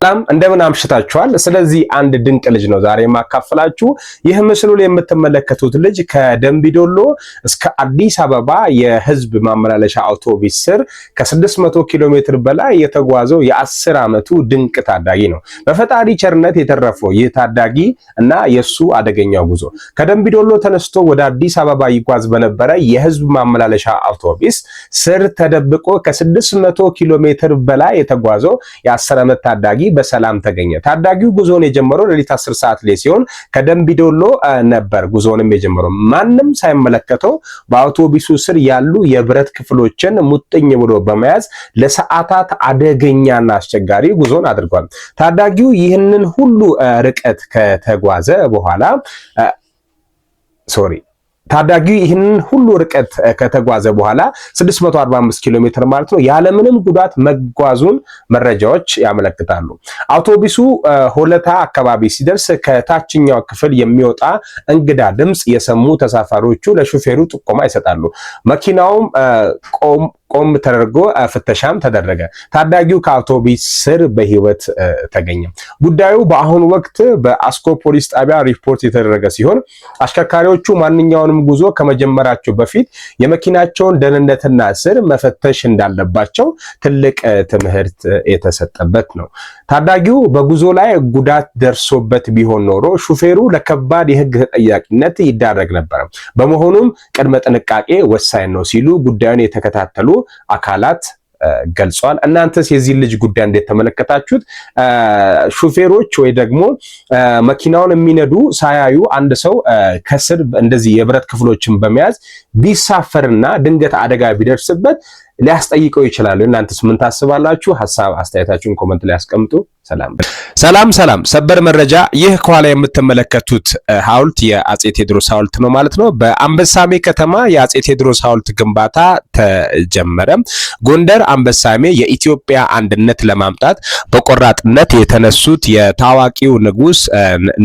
ሰላም እንደምን አምሽታችኋል። ስለዚህ አንድ ድንቅ ልጅ ነው ዛሬ ማካፈላችሁ። ይህ ምስሉ ላይ የምትመለከቱት ልጅ ከደምቢዶሎ እስከ አዲስ አበባ የህዝብ ማመላለሻ አውቶቡስ ስር ከ600 ኪሎ ሜትር በላይ የተጓዘው የ10 ዓመቱ ድንቅ ታዳጊ ነው። በፈጣሪ ቸርነት የተረፈው ይህ ታዳጊ እና የሱ አደገኛው ጉዞ ከደምቢዶሎ ተነስቶ ወደ አዲስ አበባ ይጓዝ በነበረ የህዝብ ማመላለሻ አውቶቡስ ስር ተደብቆ ከ600 ኪሎ ሜትር በላይ የተጓዘው የ10 ዓመት ታዳጊ በሰላም ተገኘ። ታዳጊው ጉዞውን የጀመረው ሌሊት 10 ሰዓት ላይ ሲሆን ከደምቢዶሎ ነበር ጉዞውንም የጀመረው። ማንንም ሳይመለከተው በአውቶቡሱ ስር ያሉ የብረት ክፍሎችን ሙጥኝ ብሎ በመያዝ ለሰዓታት አደገኛና አስቸጋሪ ጉዞን አድርጓል። ታዳጊው ይህንን ሁሉ ርቀት ከተጓዘ በኋላ ታዳጊው ይህንን ሁሉ ርቀት ከተጓዘ በኋላ 645 ኪሎ ሜትር ማለት ነው ያለምንም ጉዳት መጓዙን መረጃዎች ያመለክታሉ። አውቶቡሱ ሆለታ አካባቢ ሲደርስ ከታችኛው ክፍል የሚወጣ እንግዳ ድምጽ የሰሙ ተሳፋሪዎቹ ለሹፌሩ ጥቆማ ይሰጣሉ። መኪናውም ቆም ተደርጎ ፍተሻም ተደረገ። ታዳጊው ከአውቶቡስ ስር በህይወት ተገኘ። ጉዳዩ በአሁኑ ወቅት በአስኮ ፖሊስ ጣቢያ ሪፖርት የተደረገ ሲሆን አሽከርካሪዎቹ ማንኛውንም ጉዞ ከመጀመራቸው በፊት የመኪናቸውን ደህንነትና ስር መፈተሽ እንዳለባቸው ትልቅ ትምህርት የተሰጠበት ነው። ታዳጊው በጉዞ ላይ ጉዳት ደርሶበት ቢሆን ኖሮ ሹፌሩ ለከባድ የህግ ተጠያቂነት ይዳረግ ነበር። በመሆኑም ቅድመ ጥንቃቄ ወሳኝ ነው ሲሉ ጉዳዩን የተከታተሉ አካላት ገልጿል። እናንተስ የዚህ ልጅ ጉዳይ እንዴት ተመለከታችሁት? ሹፌሮች ወይ ደግሞ መኪናውን የሚነዱ ሳያዩ አንድ ሰው ከስር እንደዚህ የብረት ክፍሎችን በመያዝ ቢሳፈርና ድንገት አደጋ ቢደርስበት ሊያስጠይቀው ይችላል። እናንተስ ምን ታስባላችሁ? ሐሳብ አስተያየታችሁን ኮሜንት ላይ አስቀምጡ። ሰላም። ሰበር መረጃ። ይህ ከኋላ የምትመለከቱት ሐውልት የአጼ ቴዎድሮስ ሐውልት ነው ማለት ነው። በአንበሳሜ ከተማ የአጼ ቴዎድሮስ ሐውልት ግንባታ ተጀመረ። ጎንደር አንበሳሜ የኢትዮጵያ አንድነት ለማምጣት በቆራጥነት የተነሱት የታዋቂው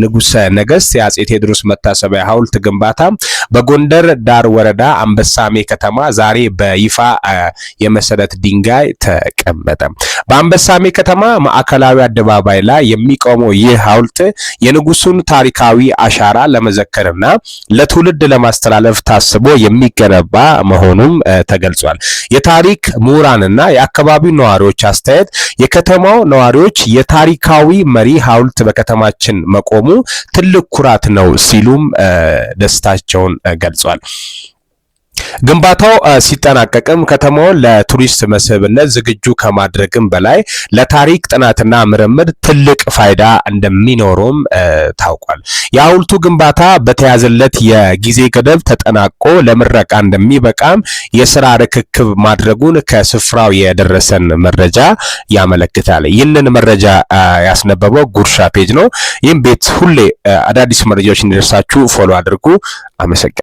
ንጉሰ ነገስት የአጼ ቴዎድሮስ መታሰቢያ ሐውልት ግንባታ በጎንደር ዳር ወረዳ አንበሳሜ ከተማ ዛሬ በይፋ የመሰረት ድንጋይ ተቀመጠ። በአንበሳሜ ከተማ ማዕከላዊ አደባባይ ላይ የሚቆመው ይህ ሐውልት የንጉሱን ታሪካዊ አሻራ ለመዘከርና ለትውልድ ለማስተላለፍ ታስቦ የሚገነባ መሆኑም ተገልጿል። የታሪክ ምሁራንና የአካባቢው ነዋሪዎች አስተያየት የከተማው ነዋሪዎች የታሪካዊ መሪ ሐውልት በከተማችን መቆሙ ትልቅ ኩራት ነው ሲሉም ደስታቸውን ገልጿል። ግንባታው ሲጠናቀቅም ከተማውን ለቱሪስት መስህብነት ዝግጁ ከማድረግም በላይ ለታሪክ ጥናትና ምርምር ትልቅ ፋይዳ እንደሚኖረውም ታውቋል። የሐውልቱ ግንባታ በተያዘለት የጊዜ ገደብ ተጠናቆ ለምረቃ እንደሚበቃም የሥራ ርክክብ ማድረጉን ከስፍራው የደረሰን መረጃ ያመለክታል። ይህንን መረጃ ያስነበበው ጉርሻ ፔጅ ነው። ይህም ቤት ሁሌ አዳዲስ መረጃዎች እንዲደርሳችሁ ፎሎ አድርጉ። አመሰግናለሁ።